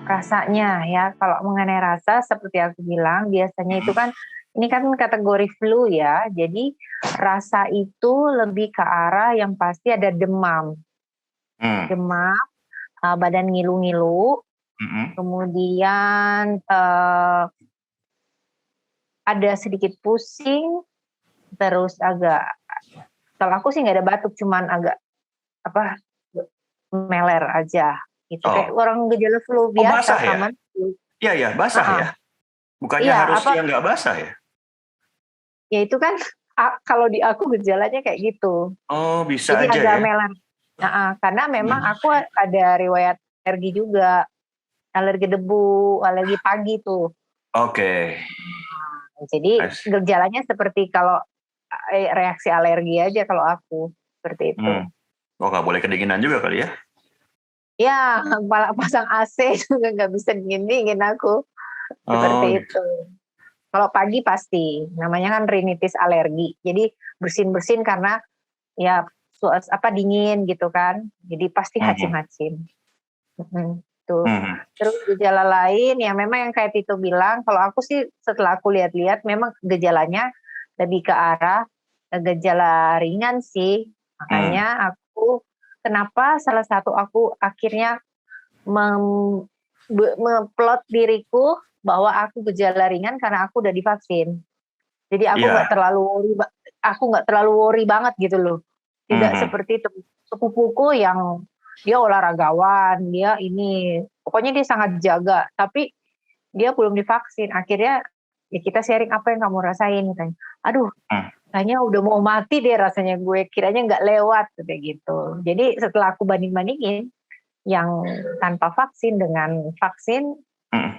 rasanya ya, kalau mengenai rasa seperti aku bilang biasanya itu Mhm. kan ini kan kategori flu ya, jadi rasa itu lebih ke arah yang pasti ada demam. Mmm. Demam, badan ngilu-ngilu, Mhm. kemudian, ada sedikit pusing, terus agak kalau aku sih nggak ada batuk, cuman agak apa, meler aja gitu, kayak Oh. orang gejala flu Oh biasa, basah ya? common flu. Iya ya, basah Heeh. ya? Bukannya Iya, harus apa yang nggak basah ya? ya itu kan kalau di aku gejalanya kayak gitu. Oh, bisa Jadi aja agak ya? meler heeh, karena memang Mhm. aku ada riwayat alergi juga, alergi debu, alergi pagi tuh. Oke. Jadi I see. gejalanya seperti kalau, reaksi alergi aja kalau aku, seperti itu. Oh nggak boleh kedinginan juga kali ya? Ya, malah pasang AC juga nggak bisa dingin-dingin aku, Oh seperti gitu. itu. Kalau pagi pasti, namanya kan rinitis alergi. Jadi bersin-bersin karena ya dingin gitu kan, jadi pasti Mhm. hacim-hacim. Tuh. Mhm. Terus gejala lain yang memang yang kayak Tito bilang, kalau aku sih setelah aku lihat-lihat memang gejalanya lebih ke arah, gejala ringan sih. Mmm. Makanya aku kenapa salah satu aku akhirnya mem plot diriku bahwa aku gejala ringan karena aku udah divaksin. Jadi Iya. aku nggak terlalu worry banget gitu loh. Tidak Mhm. seperti sepupuku yang dia olahragawan, dia ini, pokoknya dia sangat jaga, tapi dia belum divaksin. Akhirnya ya kita sharing, "Apa yang kamu rasain?" Katanya. "Aduh, Mmm. kayaknya udah mau mati deh rasanya gue, kiranya nggak lewat," kayak gitu. Jadi setelah aku banding-bandingin yang tanpa vaksin dengan vaksin, Mhm.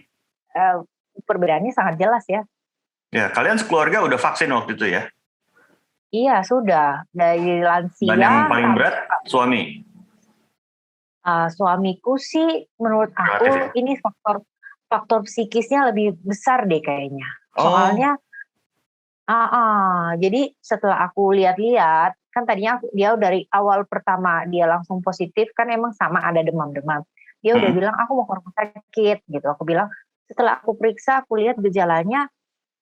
eee, perbedaannya sangat jelas ya. Ya, kalian sekeluarga udah vaksin waktu itu ya? Iya sudah, dari Dan yang lansia paling sampai berat suami? suamiku sih menurut Relatif aku ya? ini faktor faktor psikisnya lebih besar deh kayaknya. Oh. Soalnya jadi setelah aku lihat-lihat, kan tadinya dia dari awal pertama dia langsung positif kan emang sama ada demam-demam. Dia udah Mhm. bilang, "Aku mau ke rumah sakit," gitu. Aku bilang, setelah aku periksa, aku lihat gejalanya,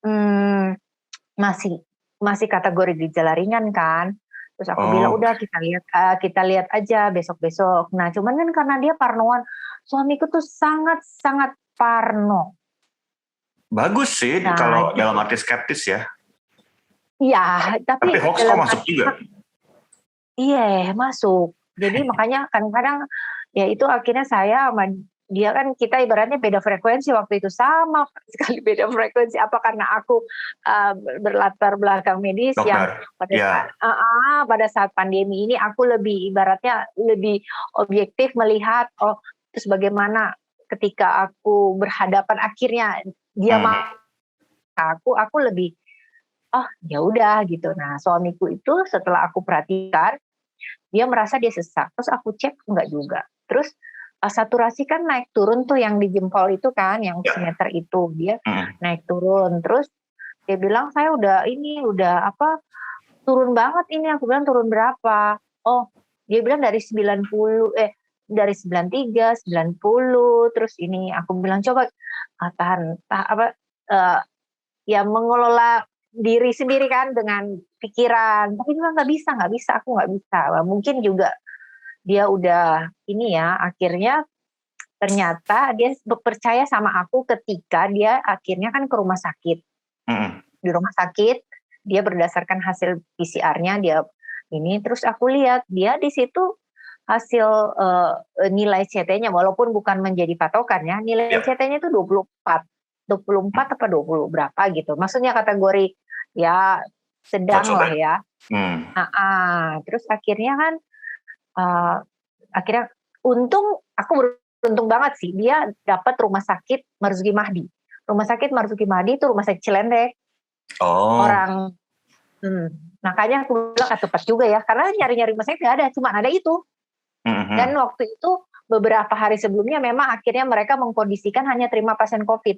mmm, masih masih kategori gejala ringan kan. Terus aku bilang, Oh, "Udah kita lihat aja besok-besok." Nah, cuman kan karena dia parnoan, suamiku tuh sangat-sangat parno. bagus sih Nah, kalau dalam arti skeptis ya. iya, Tapi tapi hoax kok dalam masuk arti juga? iya, masuk. Jadi makanya kadang-kadang, ya itu akhirnya saya sama dia kan kita ibaratnya beda frekuensi waktu itu, sama sekali beda frekuensi. Apa karena aku, berlatar belakang medis yang Dokter? Ya. pada saat pandemi ini aku lebih ibaratnya lebih objektif melihat, oh terus bagaimana ketika aku berhadapan akhirnya dia Mhm. aku lebih, "Oh ya udah," gitu. Nah suamiku itu setelah aku perhatikan dia merasa dia sesak, terus aku cek enggak juga. Terus, saturasi kan naik turun tuh yang di jempol itu kan, yang Ya. oximeter itu, dia Mhm. naik turun. Terus dia bilang, "Saya udah ini, udah apa, turun banget ini." Aku bilang, "Turun berapa?" Oh, dia bilang dari 93, 90, terus ini. Aku bilang, "Coba, eee, ya mengelola diri sendiri kan dengan pikiran." Tapi dia bilang, nggak bisa, aku nggak bisa." Wah mungkin juga dia udah ini ya, akhirnya ternyata dia percaya sama aku ketika dia akhirnya kan ke rumah sakit. Mhm. Di rumah sakit, dia berdasarkan hasil PCR-nya dia ini, terus aku lihat dia di situ hasil, nilai CT-nya walaupun bukan menjadi patokan ya, nilai Ya. CT-nya itu 24, 24 apa 20 berapa gitu, maksudnya kategori ya Not sedang so lah bad. ya. Mmm. Terus akhirnya kan, eee, akhirnya aku beruntung banget sih, dia dapat rumah sakit Marzuki Mahdi. Rumah sakit Marzuki Mahdi itu rumah sakit Cilendek. Oh. Orang makanya aku bilang, tepat juga ya, karena nyari-nyari rumah sakit nggak ada, cuma ada itu. Dan Mhm. waktu itu beberapa hari sebelumnya memang akhirnya mereka mengkondisikan hanya terima pasien Covid.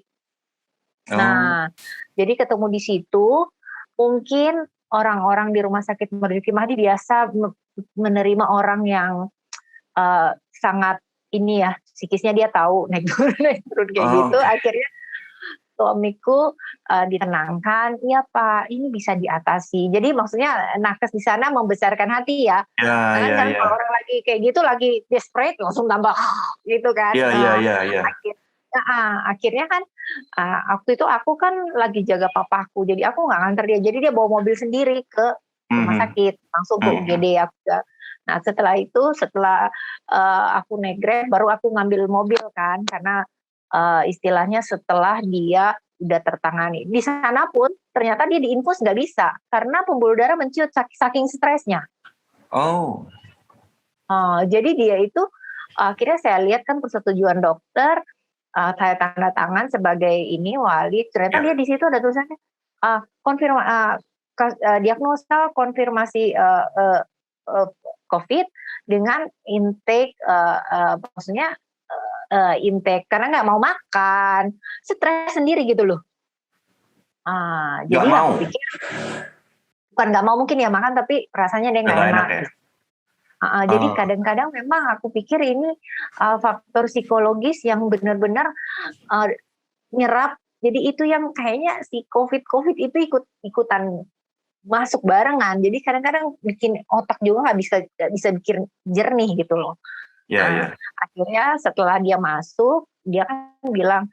Oh. Nah, jadi ketemu di situ, mungkin orang-orang di rumah sakit Marzuki Mahdi biasa menerima orang yang, sangat ini ya, psikisnya dia tahu naik turun kayak gitu. Oke. Akhirnya suamiku ditenangkan, iya Pak, ini bisa diatasi. Jadi maksudnya nakes di sana membesarkan hati ya. Ya, Karena ya, kan kalau ya. orang lagi kayak gitu, lagi desperate, langsung tambah gitu kan. Iya, iya, iya, iya. Akhirnya kan waktu itu aku kan lagi jaga papaku, jadi aku nggak nganter dia. Jadi dia bawa mobil sendiri ke rumah Mhm, sakit, langsung ke mhm. UGD aku. Nah setelah itu, setelah aku naik Grab, baru aku ngambil mobil kan, karena istilahnya setelah dia udah tertangani. Di sana pun ternyata dia diinfus nggak bisa karena pembuluh darah menciut saking stresnya. Oh. Jadi dia itu akhirnya saya lihat kan persetujuan dokter, saya tanda tangan sebagai ini wali. Ternyata dia Ya. di situ ada tulisannya diagnosa konfirmasi COVID dengan intake, maksudnya intake karena nggak mau makan, stres sendiri gitu loh. Nggak Jadi aku mau? pikir bukan nggak mau mungkin ya makan, tapi rasanya dia Udah nggak nggak enak enak ya? gitu. Jadi Oh, kadang-kadang memang aku pikir ini faktor psikologis yang benar-benar nyerap. Jadi itu yang kayaknya si COVID itu ikutan masuk barengan. Jadi kadang-kadang bikin otak juga nggak bisa bikin jernih gitu loh. iya, iya. Akhirnya setelah dia masuk, dia kan bilang,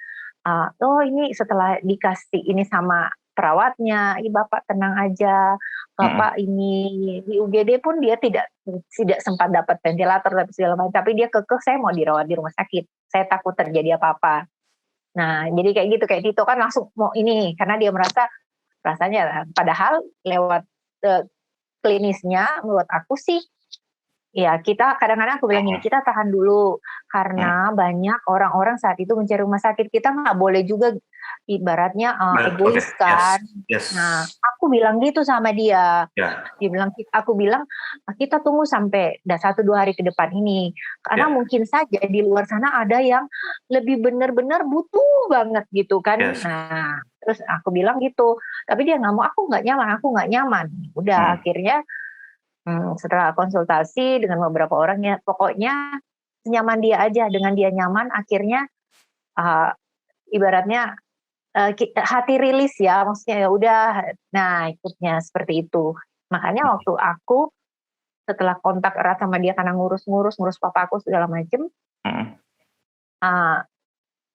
oh ini setelah dikasih ini sama perawatnya, "Ih Bapak tenang aja, Mhm. Bapak ini," di UGD pun dia tidak sempat dapat ventilator tapi segala macam, tapi dia kekeh, "Saya mau dirawat di rumah sakit, saya takut terjadi apa-apa." Nah, jadi kayak gitu, kayak Tito kan langsung mau ini, karena dia merasa rasanya padahal lewat, klinisnya menurut aku sih, ya kita kadang-kadang aku bilang gini, Mhm, kita tahan dulu, mhm. karena banyak orang-orang saat itu mencari rumah sakit, kita nggak boleh juga ibaratnya Oke, egois yes, kan. yes. Nah, aku bilang gitu sama dia. Ya, Aku bilang, kita tunggu sampai 1, 2 hari ke depan ini. Karena ya, mungkin saja di luar sana ada yang lebih benar-benar butuh banget gitu kan. yes. Nah, terus aku bilang gitu. Tapi dia nggak mau, aku nggak nyaman, aku nggak nyaman. Udah Mhm. akhirnya setelah konsultasi dengan beberapa orang ya, pokoknya senyaman dia aja. Dengan dia nyaman, akhirnya uh, ibaratnya hati rilis ya, maksudnya ya udah. Nah, ikutnya seperti itu. Makanya waktu aku setelah kontak erat sama dia karena ngurus papa aku segala macem, Mhm. uh,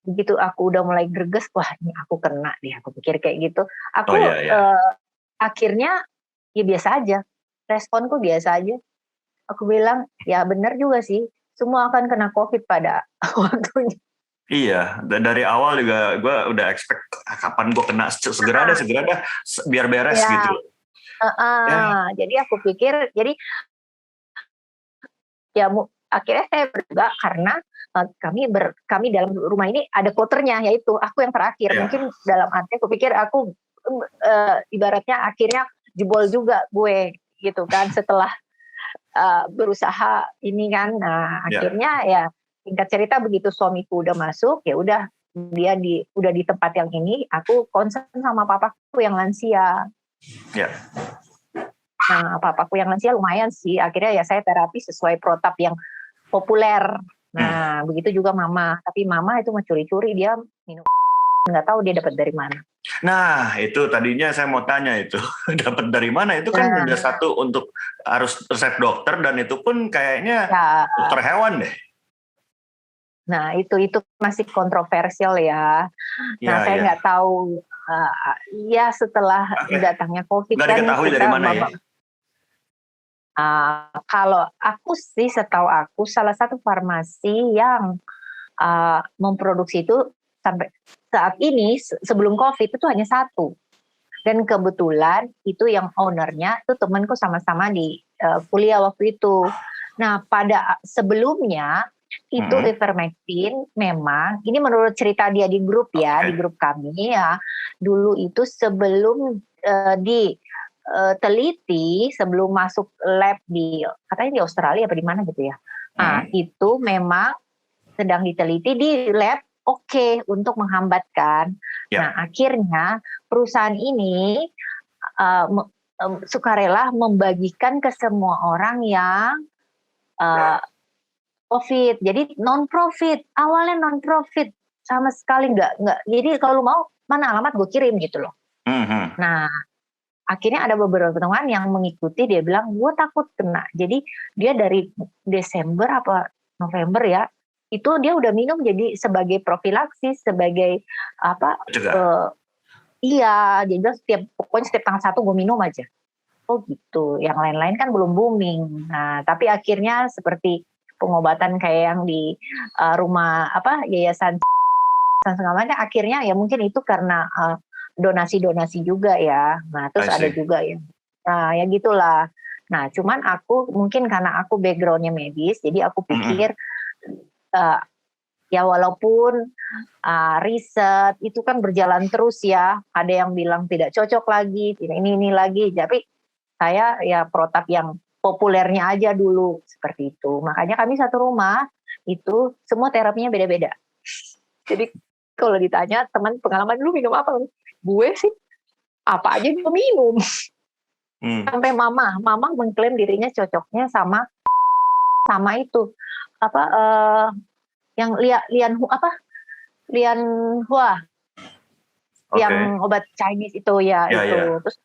begitu aku udah mulai greges, wah ini aku kena deh, aku pikir kayak gitu. Oh, Aku iya, iya. akhirnya ya biasa aja, responku biasa aja. Aku bilang, ya benar juga sih, semua akan kena COVID pada waktunya. Iya, dari awal juga gue udah expect kapan gue kena segera deh, Ah, segera dah biar beres ya, gitu. Ya, jadi aku pikir, jadi ya akhirnya saya berubah karena kami dalam rumah ini ada kloternya, yaitu aku yang terakhir. ya, Mungkin dalam arti aku pikir aku ibaratnya akhirnya jebol juga gue gitu kan setelah berusaha ini kan. Nah, ya, akhirnya ya singkat cerita begitu suamiku udah masuk, ya udah dia udah di tempat yang ini, aku concern sama papaku yang lansia. ya. Nah, papaku yang lansia lumayan sih. Akhirnya ya saya terapi sesuai protap yang populer. Hmm. Nah, begitu juga mama. Tapi mama itu mah curi-curi, dia minum, nggak tahu dia dapat dari mana. Nah, itu tadinya saya mau tanya itu dapat dari mana? Itu kan udah Nah, satu untuk harus resep dokter dan itu pun kayaknya ya, dokter hewan deh. nah itu masih kontroversial ya. Nah, Iya, saya iya. nggak tahu. Ya setelah Oke, datangnya COVID nggak kan diketahui dari kita mana ya? kalau aku sih setahu aku salah satu farmasi yang memproduksi itu sampai saat ini sebelum COVID itu hanya satu. Dan kebetulan itu yang ownernya itu temanku sama-sama di kuliah waktu itu. Nah, pada sebelumnya itu Mhm. ivermectin memang, ini menurut cerita dia di grup ya, di Oke. grup kami ya, dulu itu sebelum diteliti, sebelum masuk lab di, katanya di Australia apa di mana gitu ya. Nah, Mhm. itu memang sedang diteliti di lab, oke, untuk menghambatkan. Nah, Ya, akhirnya perusahaan ini sukarela membagikan ke semua orang yang uh, COVID. Jadi non-profit. Awalnya non-profit. Sama sekali nggak. Jadi kalau lu mau, mana alamat gue kirim gitu loh. Nah, akhirnya ada beberapa teman yang mengikuti, dia bilang, gue takut kena. Jadi dia dari Desember apa November ya, itu dia udah minum jadi sebagai profilaksis, sebagai apa, iya, dia bilang pokoknya setiap tanggal 1 gue minum aja. Oh gitu, yang lain-lain kan belum booming. Nah, tapi akhirnya seperti pengobatan kayak yang di rumah apa yayasan segala macam, akhirnya ya mungkin itu karena donasi-donasi juga ya. Nah, terus ada juga ya. Nah, ya gitulah. Nah, cuman aku mungkin karena aku backgroundnya medis, jadi aku pikir ya walaupun riset itu kan berjalan terus ya. Ada yang bilang tidak cocok lagi, ini lagi. Tapi saya ya protap yang populernya aja dulu seperti itu. Makanya kami satu rumah itu semua terapinya beda-beda. Jadi kalau ditanya teman pengalaman dulu minum apa? Gue sih apa aja gue minum. Sampai mama mengklaim dirinya cocoknya sama itu apa yang lian hua yang obat Chinese itu ya itu. Terus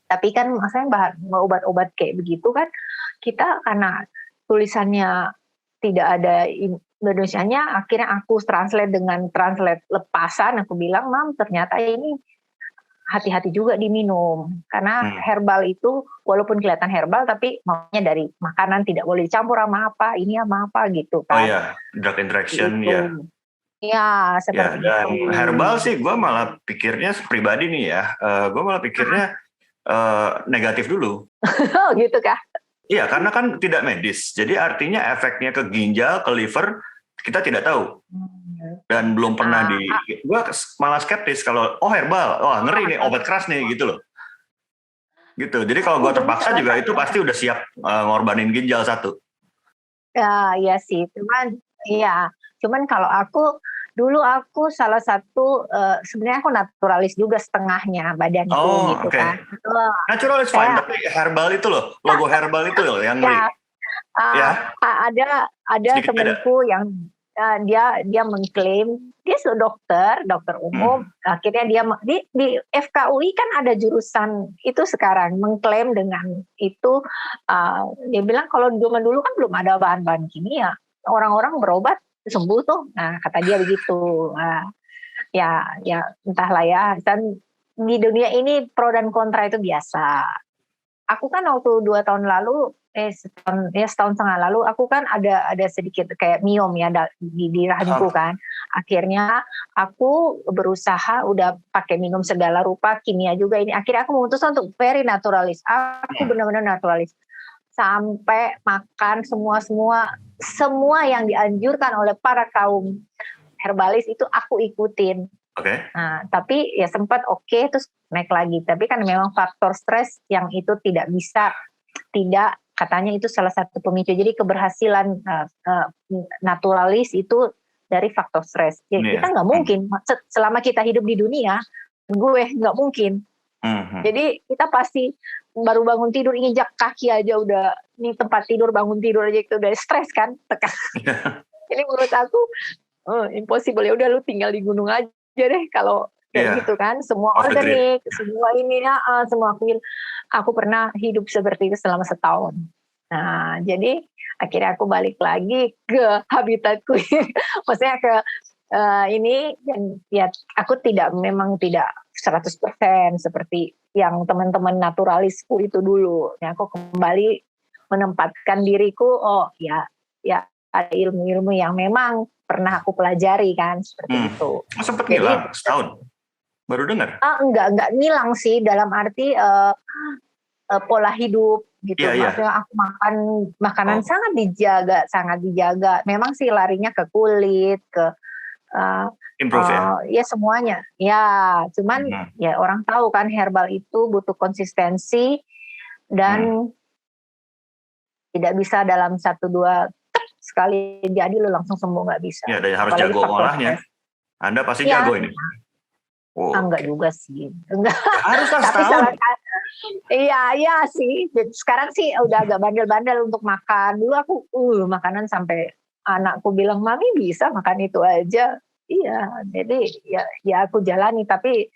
tapi kan maksudnya obat-obat kayak begitu kan kita karena tulisannya tidak ada Indonesianya, akhirnya aku translate dengan translate lepasan, aku bilang, Mam, ternyata ini hati-hati juga diminum. Karena herbal itu, walaupun kelihatan herbal, tapi maunya dari makanan, tidak boleh dicampur sama apa, ini sama apa, gitu kan. Oh iya, drug interaction, gitu. ya. Ya, seperti ya, dan itu. Herbal sih, gue malah pikirnya pribadi nih ya, gue malah pikirnya negatif dulu. Oh gitu kah? Iya, karena kan tidak medis. Jadi artinya efeknya ke ginjal, ke liver, kita tidak tahu. Dan belum pernah gue malah skeptis kalau, herbal, ngeri nih, obat keras nih, gitu loh. Gitu. Jadi kalau gue terpaksa juga itu pasti udah siap ngorbanin ginjal satu. Ya, iya sih. Cuman kalau dulu aku salah satu sebenarnya aku naturalis juga setengahnya badanku gitu kan. Naturalis fine, tapi herbal itu loh, logo herbal itu loh yang ngeri. Ada temanku yang dia mengklaim dia dokter umum. Akhirnya dia di FKUI kan ada jurusan itu sekarang mengklaim dengan itu. Dia bilang kalau zaman dulu kan belum ada bahan-bahan kimia, orang-orang berobat sembuh tuh. Nah, kata dia begitu. Ya entahlah ya. Dan di dunia ini pro dan kontra itu biasa. Aku kan waktu 2 tahun lalu, setahun setengah lalu, aku kan ada sedikit kayak miom ya di rahimku kan. Akhirnya aku berusaha udah pakai minum segala rupa kimia juga ini. Akhirnya aku memutuskan untuk very naturalis. Aku benar-benar naturalis. Sampai makan semua yang dianjurkan oleh para kaum herbalis itu aku ikutin. Nah, tapi ya sempat terus naik lagi. Tapi kan memang faktor stres yang itu tidak katanya itu salah satu pemicu. Jadi keberhasilan naturalis itu dari faktor stres. Kita nggak mungkin selama kita hidup di dunia, gue nggak mungkin. Jadi kita pasti baru bangun tidur injak kaki aja udah ini tempat tidur bangun tidur aja itu udah stres kan tekan. Jadi menurut aku impossible, ya udah lu tinggal di gunung aja deh kalau kayak gitu kan, semua organik, semua ini semua aku pernah hidup seperti itu selama setahun. Nah jadi akhirnya aku balik lagi ke habitatku, maksudnya ke ini dan ya aku memang tidak 100% seperti yang teman-teman naturalisku itu dulu. Ya, aku kembali menempatkan diriku, ya ada ilmu-ilmu yang memang pernah aku pelajari kan seperti itu. Sempat ngilang setahun? Baru dengar? Enggak ngilang sih, dalam arti pola hidup gitu. Maksudnya aku makan makanan sangat dijaga. Memang sih larinya ke kulit, ke improve ya semuanya. Ya, cuman ya orang tahu kan herbal itu butuh konsistensi dan tidak bisa dalam 1-2 sekali jadi lu langsung sembuh, nggak bisa. Ya, dan harus jago ngolahnya. Anda pasti jago ini. Enggak juga sih. Enggak. Harus setahun. Iya sih. Sekarang sih udah agak bandel-bandel untuk makan. Dulu aku makanan sampai anakku bilang, "Mami bisa makan itu aja." Iya, jadi ya aku jalani, tapi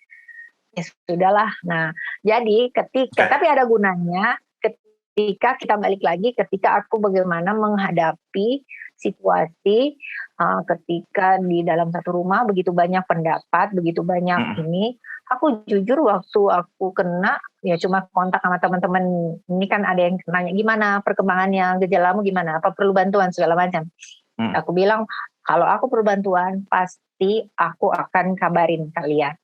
ya sudahlah. Nah, jadi ketika Oke. tapi ada gunanya ketika kita balik lagi ketika aku bagaimana menghadapi situasi ketika di dalam satu rumah begitu banyak pendapat, begitu banyak Mm-mm. ini. Aku jujur waktu aku kena ya cuma kontak sama teman-teman. Ini kan ada yang nanya gimana perkembangannya, gejalamu gimana, apa perlu bantuan segala macam. Mm. Aku bilang kalau aku perlu bantuan pasti aku akan kabarin kalian.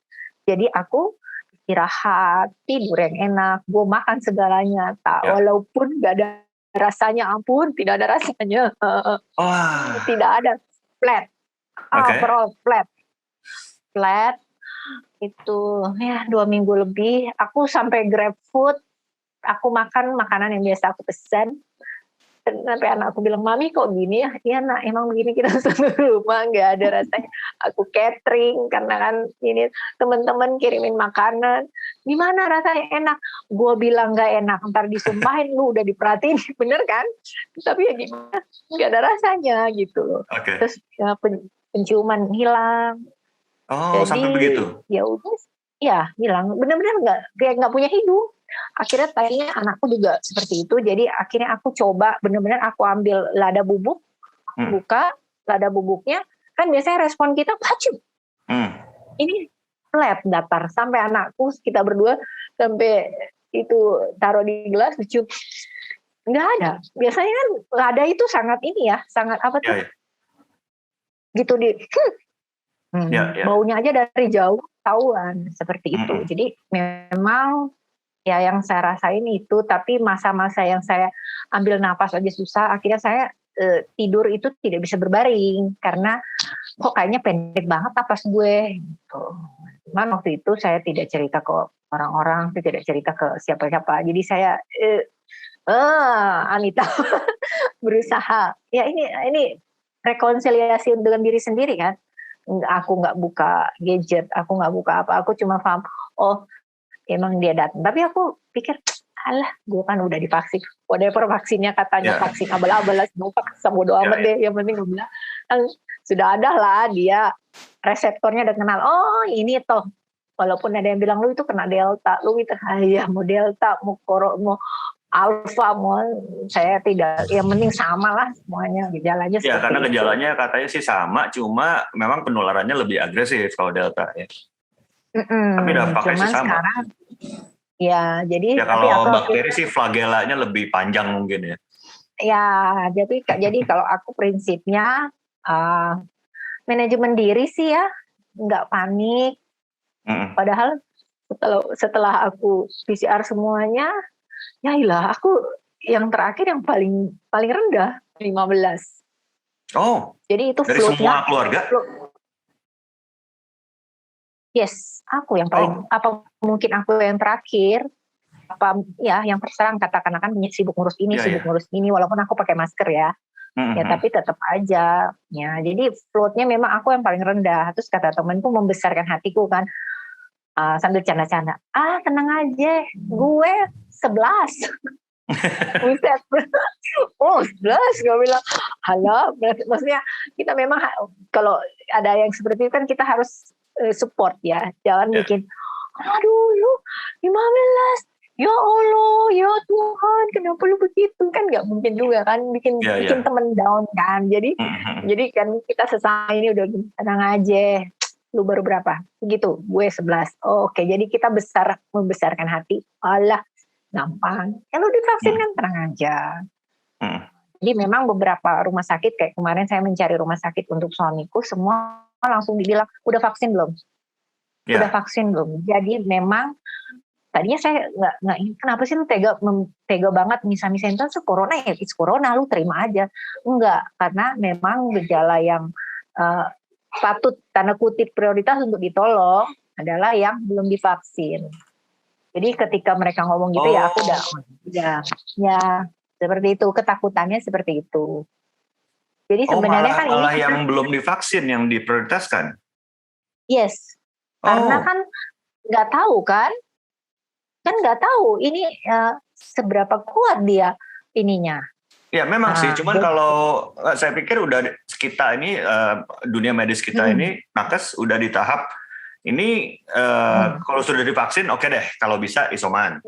Jadi aku istirahat, tidur yang enak, gue makan segalanya, tak Ya. walaupun gak ada rasanya, ampun, tidak ada rasanya, Wah. tidak ada, flat, Oke. overall flat, itu ya 2 minggu lebih, aku sampai grab food, aku makan makanan yang biasa aku pesan, sampai anakku bilang, "Mami kok gini ya?" "Iya nak, emang begini kita satu rumah nggak ada rasanya." Aku catering karena kan ini teman-teman kirimin makanan. "Gimana rasanya enak?" Gue bilang nggak enak, ntar disumpahin lu udah diperhatiin, bener kan? Tapi ya gimana? Nggak ada rasanya gitu loh. Oke. Terus ya, penciuman hilang. Oh, Jadi sampai begitu. ya udah, ya hilang. Bener-bener nggak kayak nggak punya hidup. Akhirnya tadinya anakku juga seperti itu, jadi akhirnya aku coba benar-benar aku ambil lada bubuk, Hmm. buka lada bubuknya, kan biasanya respon kita pacu, Hmm. ini flat datar, sampai anakku kita berdua sampai itu taruh di gelas dicium, nggak ada. Biasanya kan lada itu sangat ini ya, sangat apa Ya, tuh, ya, gitu ya, ya. baunya aja dari jauh tahuan seperti itu. Mm-mm. Jadi memang ya yang saya rasain itu, tapi masa-masa yang saya ambil napas aja susah, akhirnya saya tidur itu tidak bisa berbaring karena kok kayaknya pendek banget napas gue gitu. Cuman waktu itu saya tidak cerita ke orang-orang, saya tidak cerita ke siapa-siapa. Jadi saya Anita berusaha. Ya ini rekonsiliasi dengan diri sendiri kan. Aku nggak buka gadget, aku nggak buka apa, aku cuma paham, oh emang dia datang. Tapi aku pikir, alah, gue kan udah divaksin. Whatever vaksinnya katanya Ya, vaksin abal-abal, Sinovac, bodo ya, amat ya. deh. Yang penting gue bilang, kan sudah ada lah dia reseptornya udah kenal. Oh ini toh. Walaupun ada yang bilang lu itu kena delta, lu itu ya mau delta, mau alfa, mau saya tidak. Yang penting sama lah semuanya gejalanya Ya, karena seperti itu. gejalanya katanya sih sama, cuma memang penularannya lebih agresif kalau Delta ya. Tapi dampaknya sih Cuman sama. sekarang ya Ya jadi tapi kalau aku bakteri sih flagellanya lebih panjang mungkin ya. ya, jadi kalau aku prinsipnya uh, manajemen diri sih ya, nggak panik. Mm-mm. Padahal setelah aku PCR semuanya, ya ilah aku yang terakhir yang paling paling rendah 15. Oh, Jadi itu dari semua keluarga? yes, aku yang paling, Oh, apa mungkin aku yang terakhir, apa ya yang terserang katakan kan sibuk iya sibuk ya. ngurus ini walaupun aku pakai masker ya. Ya Mm-mm. tapi tetap aja ya, jadi floatnya memang aku yang paling rendah. Terus kata temanku membesarkan hatiku kan, sambil canda-canda, tenang aja gue 11. Buset. Oh 11, gue bilang halo, maksudnya kita memang kalau ada yang seperti itu kan kita harus support ya, jangan Ya, bikin aduh lu 15, ya Allah ya Tuhan kenapa lu begitu, kan nggak mungkin juga kan bikin ya, bikin ya. temen down kan. Jadi Mm-mm. jadi kan kita sesama ini udah tenang aja, lu baru berapa gitu, gue 11. Oke, jadi kita membesarkan hati, Allah gampang ya, lu divaksin Mm-mm. kan tenang aja. Mm-mm. Jadi memang beberapa rumah sakit kayak kemarin saya mencari rumah sakit untuk suamiku, semua langsung dibilang udah vaksin belum, udah Ya. vaksin belum. Jadi memang tadinya saya nggak kenapa sih lu tega banget misal-misalnya itu corona ya it's corona lu terima aja, enggak, karena memang gejala yang uh, patut tanda kutip prioritas untuk ditolong adalah yang belum divaksin. Jadi ketika mereka ngomong gitu ya aku udah Oh, ya seperti itu, ketakutannya seperti itu. Jadi oh sebenarnya malah kan ini malah kita yang belum divaksin yang diprioritaskan. yes, karena Oh, kan nggak tahu kan kan nggak tahu ini seberapa kuat dia ininya. Ya memang sih, cuman kalau saya pikir udah kita ini dunia medis kita ini nakes udah di tahap ini kalau sudah divaksin oke deh, kalau bisa isoman,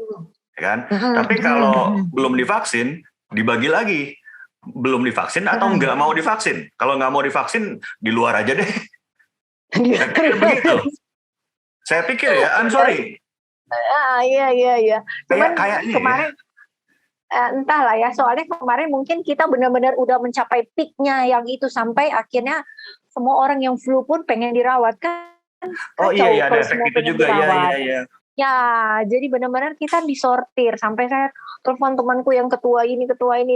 ya kan? Tapi kalau belum divaksin dibagi lagi, belum divaksin atau nggak mau divaksin. Kalau nggak mau divaksin di luar aja deh. Saya pikir begitu. Saya pikir ya, I'm sorry. Iya. Cuman Kayaknya kemarin entahlah ya, soalnya kemarin mungkin kita benar-benar udah mencapai peaknya yang itu sampai akhirnya semua orang yang flu pun pengen dirawat kan. Oh iya, ada efek itu juga ya. Ya, jadi benar-benar kita disortir sampai saya telepon temanku yang ketua ini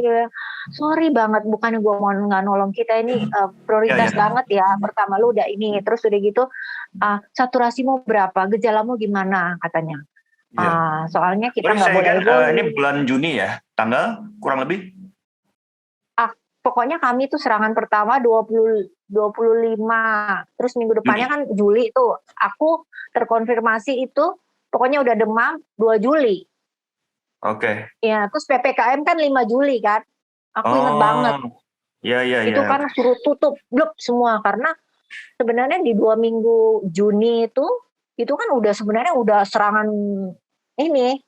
dia, sorry banget, bukannya gue mau nggak nolong kita ini prioritas banget ya. Pertama lu udah ini, terus udah gitu saturasimu berapa, gejalamu gimana katanya. Soalnya kita nggak boleh ini bulan Juni ya, tanggal kurang lebih. Pokoknya kami tuh serangan pertama 25, terus minggu depannya kan Juli tuh. Aku terkonfirmasi itu pokoknya udah demam 2 Juli. Oke. Ya, terus PPKM kan 5 Juli kan. Aku inget banget. Iya. Itu kan suruh tutup blok semua karena sebenarnya di 2 minggu Juni itu kan udah sebenarnya udah serangan ini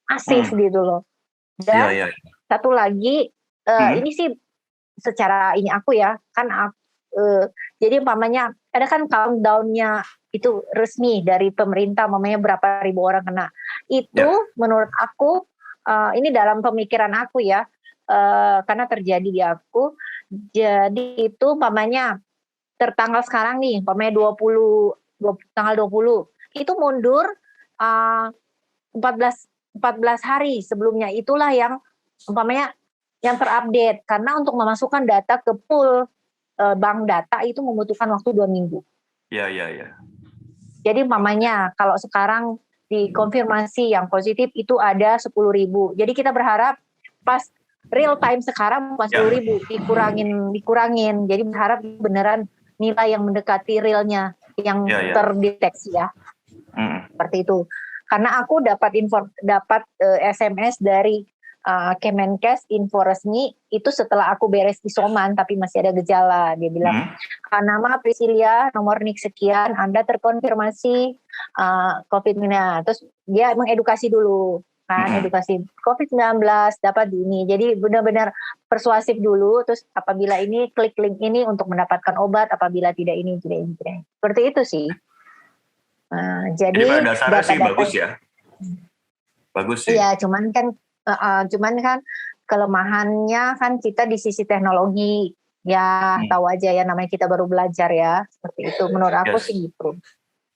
masif gitu loh. Dan satu lagi ini sih secara ini aku ya kan jadi umpamanya ada kan countdown-nya itu resmi dari pemerintah, mamanya berapa ribu orang kena. Itu menurut aku ini dalam pemikiran aku ya, karena terjadi di aku. Jadi itu umpamanya tertanggal sekarang nih, umpamanya tanggal 20 itu mundur 14 hari sebelumnya, itulah yang umpamanya yang terupdate, karena untuk memasukkan data ke pool bank data itu membutuhkan waktu 2 minggu. Iya. Jadi mamanya kalau sekarang dikonfirmasi yang positif itu ada 10.000. Jadi kita berharap pas real time sekarang pas 10.000 dikurangin. Jadi berharap beneran nilai yang mendekati realnya yang terdeteksi ya. Seperti itu. Karena aku dapat SMS dari Kemenkes info resmi itu setelah aku beres isoman tapi masih ada gejala. Dia bilang nama Priscilia nomor NIK sekian, Anda terkonfirmasi COVID-19. Terus dia mengedukasi dulu kan, edukasi COVID-19 dapat di ini. Jadi benar-benar persuasif dulu. Terus apabila ini klik link ini untuk mendapatkan obat, apabila tidak ini. Seperti itu sih. Jadi pada dasarnya sih bagus ya. Bagus sih. Iya, cuman kan kelemahannya kan kita di sisi teknologi ya tahu aja ya, namanya kita baru belajar ya, seperti itu menurut aku sih gitu.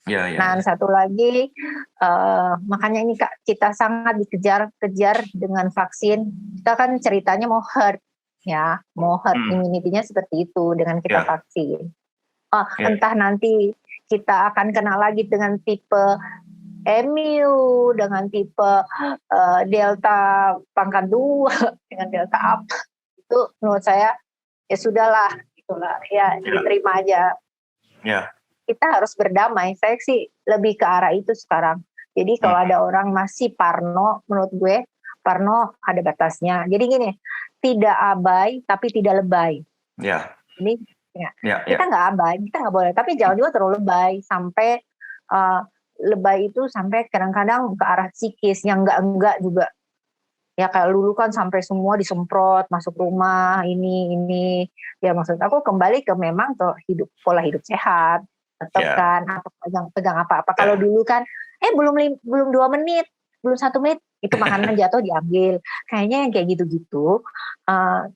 Nah satu lagi makanya ini Kak, kita sangat dikejar dengan vaksin. Kita kan ceritanya mau herd immunity-nya seperti itu dengan kita vaksin. Entah nanti kita akan kena lagi dengan tipe Mu, dengan tipe Delta pangkat 2, dengan Delta apa, itu menurut saya ya sudahlah, itulah ya diterima aja. Kita harus berdamai. Saya sih lebih ke arah itu sekarang. Jadi kalau ada orang masih parno, menurut gue parno ada batasnya. Jadi gini, tidak abai tapi tidak lebay. Ini kita nggak abai, kita nggak boleh, tapi jangan juga terlalu lebay sampai lebay itu sampai kadang-kadang ke arah psikis yang enggak juga. Ya kayak dulu kan sampai semua disemprot masuk rumah ini. Ya maksud aku kembali ke memang tuh pola hidup sehat. Tetap kan pegang apa-apa. Kalau dulu kan belum 2 menit, belum 1 menit itu makanan jatuh diambil. Kayaknya yang kayak gitu-gitu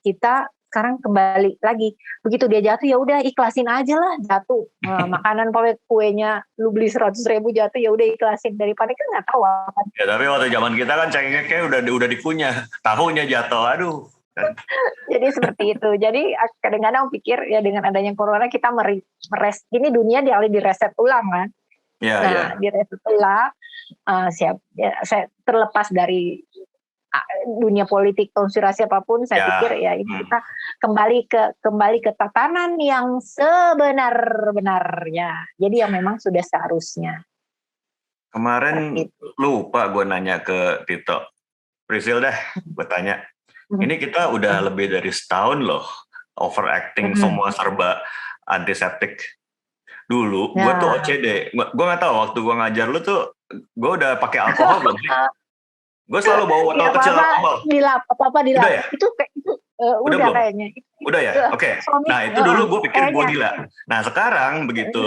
kita sekarang kembali lagi, begitu dia jatuh ya udah ikhlasin aja lah jatuh. Makanan kuenya lu beli 100.000 jatuh ya udah ikhlasin, daripada kan nggak tahu apa. Ya tapi waktu zaman kita kan cengkeh udah dikunyah, tahunya jatuh, aduh. Jadi seperti itu. Jadi kadang-kadang pikir ya dengan adanya corona kita ini dunia direset ulang kan. Direset ulang. Saya terlepas dari dunia politik konspirasi apapun, saya pikir ya ini kita kembali ke tatanan yang sebenar-benarnya. Jadi yang memang sudah seharusnya. Kemarin Seperti itu. lupa gue nanya ke Tito. Prisil dah, gue tanya. Ini kita udah lebih dari setahun loh overacting, semua serba antiseptik. Dulu gue tuh Nah, OCD. Gue nggak tahu waktu gue ngajar lu tuh gue udah pakai alkohol belum sih? Gue selalu bawa botol ya kecil alkohol. apa-apa Udah dilap. ya? Itu Udah udah belum? kayaknya. Udah ya? Oke. Suami, Nah itu dulu gue pikir gue kayaknya. gila. Nah sekarang begitu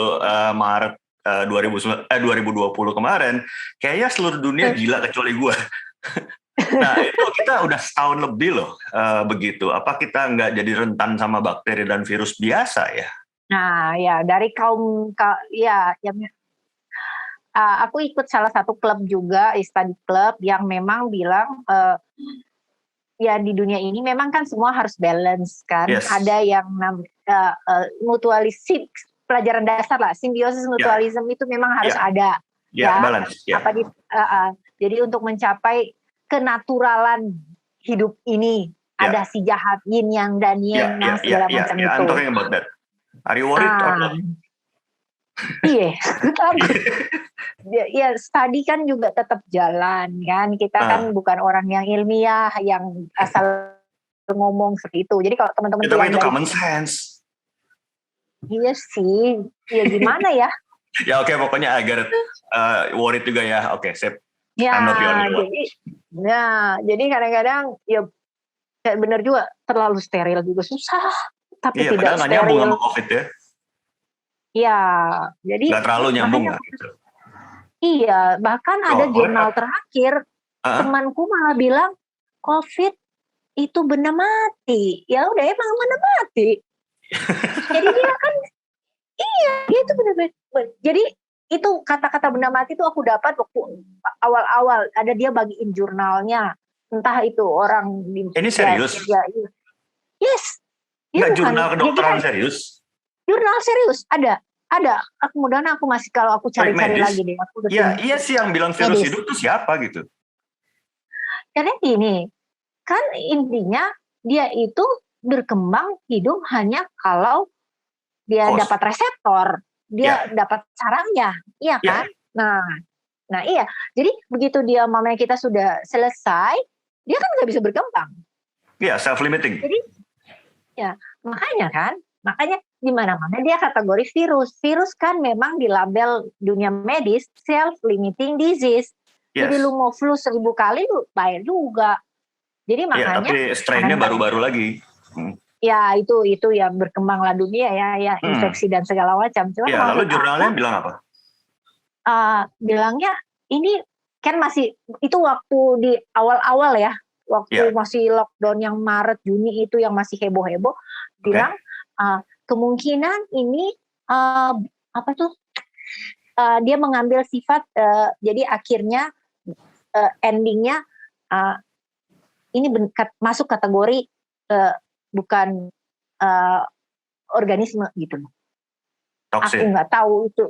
Maret 2020 kemarin, kayaknya seluruh dunia gila kecuali gue. Nah itu kita udah setahun lebih loh begitu. Apa kita nggak jadi rentan sama bakteri dan virus biasa ya? Nah, ya dari ya aku ikut salah satu klub juga, study club yang memang bilang ya di dunia ini memang kan semua harus balance kan. Yes. Ada yang mutualisme, pelajaran dasar lah, simbiosis mutualisme itu memang harus ada. Ya, balance. Ya. Jadi untuk mencapai kenaturalan hidup ini ada si jahat yin yang dan yang segala macam itu. I'm talking about that. Are you worried or not? Iya, ya studi kan juga tetap jalan kan. Kita kan bukan orang yang ilmiah yang asal ngomong seperti itu. Jadi kalau teman-teman tapi itu common sense. Iya sih, ya gimana ya? Ya oke, pokoknya agar worried juga ya. Oke, sip. Ya, jadi kadang-kadang ya benar juga terlalu steril juga susah. Tapi tidak padahal steril. Nyambung sama COVID ya. Iya, jadi nggak terlalu nyambung lah gitu. Iya, bahkan ada jurnal terakhir temanku malah bilang COVID itu benda mati. Ya udah emang benda mati. Jadi dia kan dia itu benar-benar. Jadi itu kata-kata benda mati itu aku dapat waktu awal-awal ada dia bagiin jurnalnya. Entah itu orang ini serius? Yes. Nggak jurnal kedokteran serius? Jurnal serius ada. Kemudian aku masih kalau aku cari-cari lagi deh. Iya sih yang bilang virus hidup tuh siapa gitu? Karena gini, kan intinya dia itu berkembang hidup hanya kalau dia dapat reseptor, dia dapat sarangnya, iya kan? Nah iya. Jadi begitu dia mamanya kita sudah selesai, dia kan nggak bisa berkembang. Iya, self-limiting. Jadi ya makanya di mana-mana dia kategori virus. Virus kan memang di label dunia medis self-limiting disease. Jadi lu mau flu 1000 kali lu bayar juga. Jadi makanya. Tapi strainnya baru-baru lagi. Ya itu yang berkembanglah dunia ya infeksi dan segala macam. Lalu jurnalnya bilang apa? Bilangnya ini kan masih itu waktu di awal-awal ya. Waktu masih lockdown yang Maret Juni itu yang masih heboh-heboh. Bilang kemungkinan ini dia mengambil sifat jadi akhirnya endingnya ini masuk kategori bukan organisme gitu. Toxic. Aku nggak tahu itu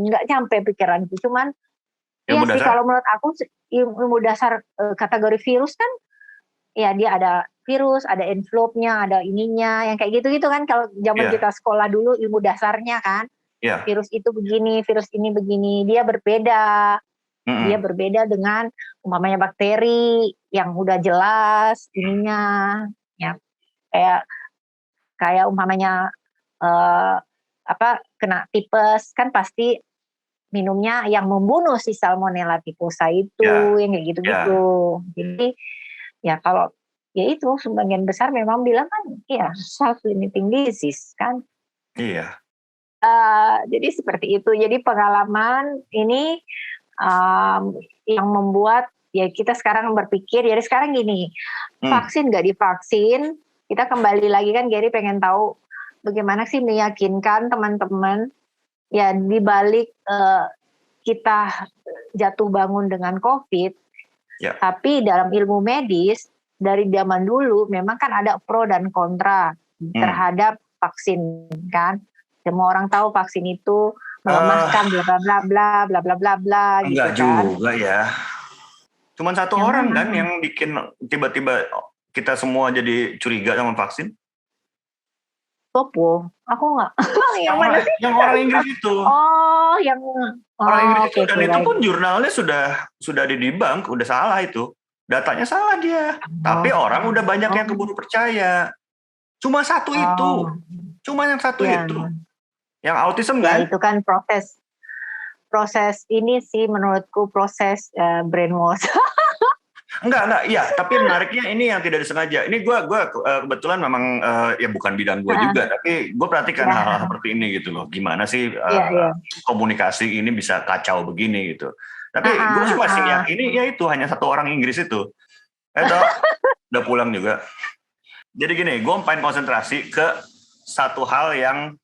nggak nyampe pikiranku. Cuman iya sih kalau menurut aku ilmu dasar kategori virus kan ya dia ada virus, ada envelope-nya, ada ininya, yang kayak gitu-gitu kan kalau zaman kita sekolah dulu ilmu dasarnya kan. Virus itu begini, virus ini begini, dia berbeda. Dia berbeda dengan umpamanya bakteri yang udah jelas ininya ya. Kayak umpamanya kena tipes kan pasti minumnya yang membunuh si Salmonella typhosa itu yang kayak gitu-gitu. Jadi ya kalau ya itu sebagian besar memang bilang kan ya self-limiting disease kan. Iya. Jadi seperti itu. Jadi pengalaman ini yang membuat ya kita sekarang berpikir. Jadi sekarang gini, vaksin nggak divaksin, kita kembali lagi kan Gary pengen tahu bagaimana sih meyakinkan teman-teman ya di balik kita jatuh bangun dengan COVID. Tapi dalam ilmu medis dari zaman dulu memang kan ada pro dan kontra terhadap vaksin kan. Semua orang tahu vaksin itu melemahkan bla bla bla bla bla bla bla bla gitu kan. Enggak juga ya. Cuman satu orang kan yang bikin tiba-tiba kita semua jadi curiga sama vaksin. Topo, aku nggak. Yang mana sih? Yang orang Inggris itu. Oh, yang orang Inggris itu, dan itu baik. pun jurnalnya sudah didebunk, udah salah itu. Datanya salah dia. Tapi orang udah banyak yang keburu percaya. Cuma satu itu. Cuma yang satu itu. Yang autism ya, kan? itu kan proses ini sih menurutku proses brainwash. Enggak, iya. Tapi menariknya ini yang tidak disengaja. Ini gue kebetulan memang ya bukan bidang gue juga, tapi gue perhatikan hal-hal seperti ini gitu loh. Gimana sih komunikasi ini bisa kacau begini gitu. Tapi gue sih masih yakini ya itu hanya satu orang Inggris itu. Udah pulang juga. Jadi gini, gue pengen konsentrasi ke satu hal yang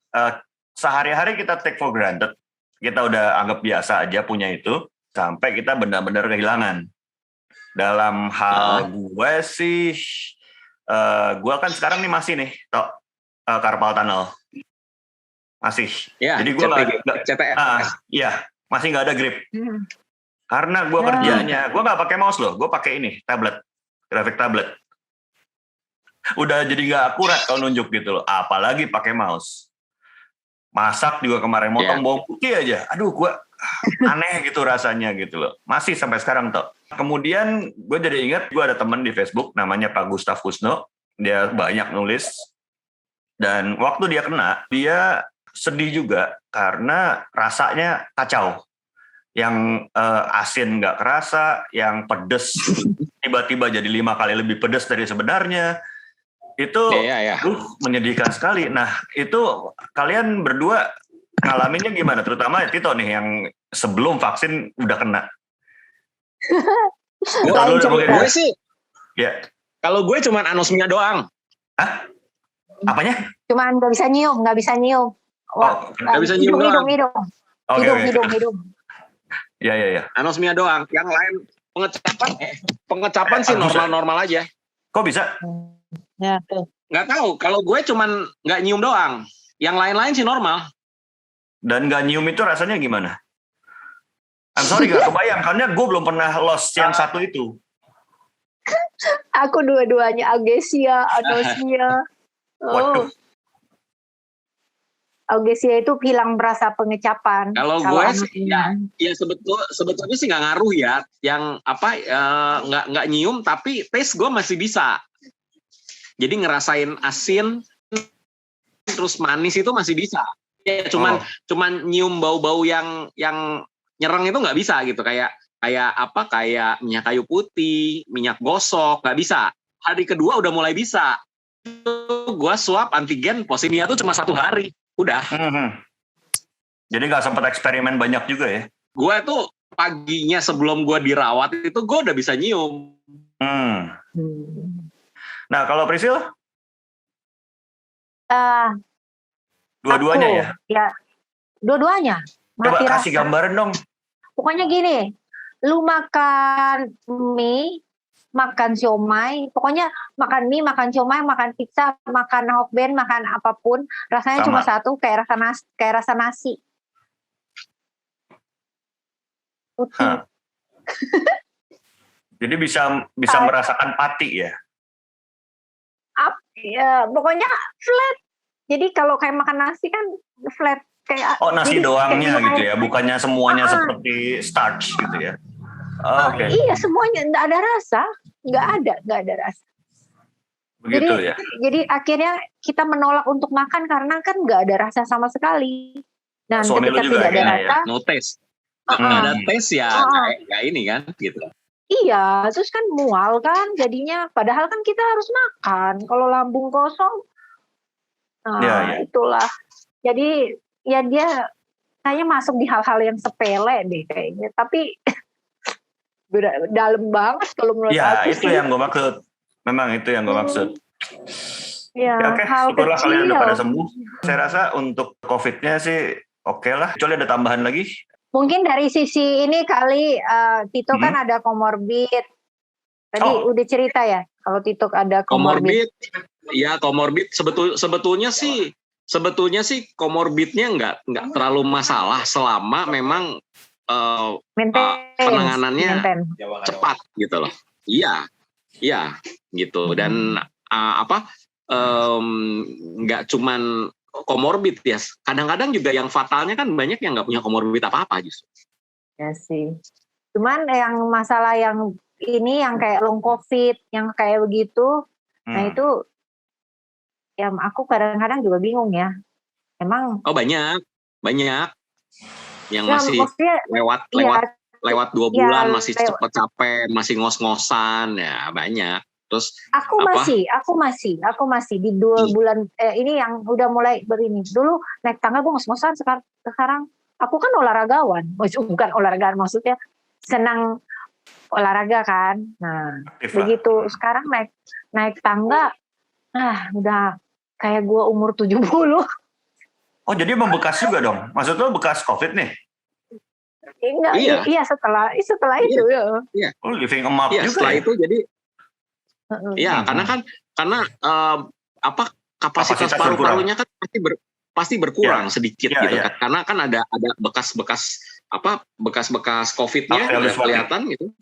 sehari-hari kita take for granted. Kita udah anggap biasa aja punya itu, sampai kita benar-benar kehilangan. Dalam hal gue sih, gue kan sekarang nih masih nih, carpal tunnel. Masih. Ya, jadi gue CTF. Iya, masih nggak ada grip. Karena gue kerjanya, gue nggak pakai mouse loh, gue pakai ini, graphic tablet. Udah jadi nggak akurat kalau nunjuk gitu loh, apalagi pakai mouse. Masak juga kemarin motong bawang putih aja, aduh gue aneh gitu rasanya gitu loh. Masih sampai sekarang toh. Kemudian gue jadi ingat gue ada teman di Facebook namanya Pak Gustaf Kusno, dia banyak nulis, dan waktu dia kena, dia sedih juga karena rasanya kacau. Yang asin nggak kerasa, yang pedes tiba-tiba jadi 5 kali lebih pedes dari sebenarnya. Itu menyedihkan sekali. Nah itu kalian berdua ngalaminnya gimana? Terutama Tito nih yang sebelum vaksin udah kena. Gue sih, kalau gue cuman anosmia doang. Hah? Apanya? Cuman nggak bisa nyium. Nggak bisa nyium doang. Hidung. Ya. Anosmia doang. Yang lain pengecapan sih normal-normal aja. Kok bisa? Ya. Nggak tahu. Kalau gue cuman nggak nyium doang. Yang lain-lain sih normal. Dan nggak nyium itu rasanya gimana? I'm sorry gak kebayang, karena gue belum pernah lost yang satu itu. Aku dua-duanya agesia, anosmia. Augesia itu hilang berasa pengecapan. Kalau gue sih, ya sebetulnya sih nggak ngaruh ya. Yang nggak nyium, tapi taste gue masih bisa. Jadi ngerasain asin, terus manis itu masih bisa. Ya cuman nyium bau-bau yang nyereng itu nggak bisa gitu. Kayak minyak kayu putih, minyak gosok, nggak bisa. Hari kedua udah mulai bisa. Gue swab antigen positifnya tuh cuma 1 hari. Udah. Jadi nggak sempat eksperimen banyak juga ya? Gue tuh paginya sebelum gue dirawat itu gue udah bisa nyium. Nah kalau Prisil? Dua-duanya ya? Ya, dua-duanya. Coba kasih gambaran dong. Pokoknya gini, lu makan mie, makan siomay, pokoknya makan mie, makan siomay, makan pizza, makan hokben, makan apapun, rasanya cuma satu, kayak rasa nasi. Jadi bisa merasakan pati ya? Ya, pokoknya flat. Jadi kalau kayak makan nasi kan flat kayak. Nasi doangnya gitu ya, bukannya semuanya seperti starch gitu ya? Okay. Iya semuanya nggak ada rasa, nggak ada rasa. Begitu ya. Jadi akhirnya kita menolak untuk makan karena kan nggak ada rasa sama sekali. Dan ketika tidak ada rasa, no taste. Nggak ada taste ya, kayak ini kan gitu. Iya, terus kan mual kan jadinya. Padahal kan kita harus makan. Kalau lambung kosong, itulah. Jadi ya dia kayaknya masuk di hal-hal yang sepele deh kayaknya. Tapi dalam banget kalau menurut aku. Ya itu yang gue maksud. Memang itu yang gue maksud. Ya, oke, syukurlah kalian udah pada sembuh. Saya rasa untuk COVID-nya sih oke lah. Kecuali ada tambahan lagi. Mungkin dari sisi ini kali Tito kan ada komorbid. Tadi udah cerita ya kalau Tito ada komorbid. Ya komorbid sebetulnya sih komorbidnya nggak terlalu masalah selama memang penanganannya cepat gitu loh. Iya gitu. Dan nggak cuman komorbid ya. Kadang-kadang juga yang fatalnya kan banyak yang nggak punya komorbid apa-apa justru. Ya sih. Cuman yang masalah yang ini yang kayak long COVID, yang kayak begitu, nah itu ya aku kadang-kadang juga bingung ya. Emang? Oh banyak yang ya, masih lewat 2 bulan masih cepet capek, masih ngos-ngosan ya banyak. Terus aku masih di 2 bulan ini yang udah mulai berini. Dulu naik tangga gue ngos-ngosan, sekarang aku kan olahragawan, bukan olahragaan maksudnya senang olahraga kan. Nah, begitu sekarang naik tangga udah kayak gue umur 70. Oh, jadi membekas juga dong. Maksud lo bekas COVID nih? Enggak, iya setelah itu ya. Iya. Oh, living a mark juga. Setelah ya? itu jadi karena kapasitas paru-parunya kan pasti berkurang sedikit gitu kan. Karena kan ada bekas-bekas COVID-nya yang kelihatan gitu.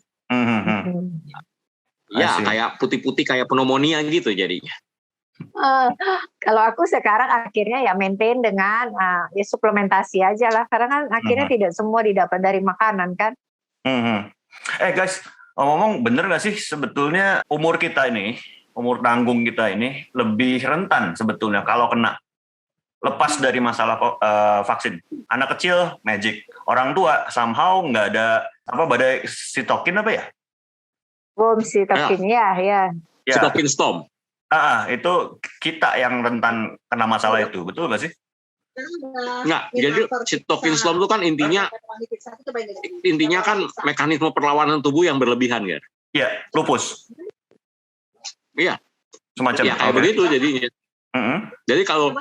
Ya, kayak putih-putih kayak pneumonia gitu jadinya. Kalau aku sekarang akhirnya ya maintain dengan ya suplementasi aja lah. Karena kan akhirnya tidak semua didapat dari makanan kan. Guys, ngomong bener gak sih sebetulnya umur tanggung kita ini lebih rentan sebetulnya kalau kena, lepas dari masalah vaksin. Anak kecil magic, orang tua somehow nggak ada badai sitokin apa ya? Bom sitokin ya. Sitokin storm. Itu kita yang rentan kena masalah itu, betul nggak sih? Nggak, jadi sitokin storm itu kan intinya kan mekanisme perlawanan tubuh yang berlebihan kan? Iya, lupus. Iya. Semacam. Ya kayak begitu jadinya. Jadi kalau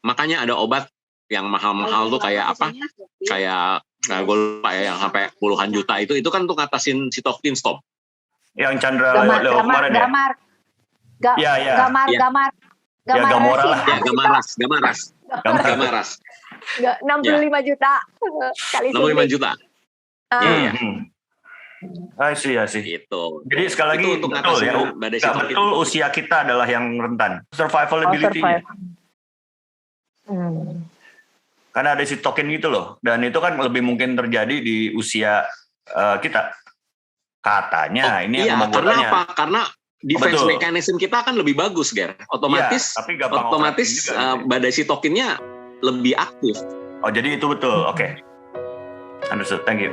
makanya ada obat yang mahal-mahal tuh kayak apa? Kayak gue lupa ya yang sampai puluhan juta itu kan untuk ngatasin sitokin storm. Yang Chandra lewat kemarin ya? Gamaras. 65 juta kali 65 juta. Iya. I see. Itu. Jadi sekali lagi untuk betul ya. Betul usia kita adalah yang rentan. Survivability-nya. Karena ada sitokin gitu loh. Dan itu kan lebih mungkin terjadi di usia kita. Katanya. Karena apa? Karena defense mechanism kita akan lebih bagus, Ger. Otomatis badai sitokinnya lebih aktif. Oh, jadi itu betul. Oke. Understood. Thank you.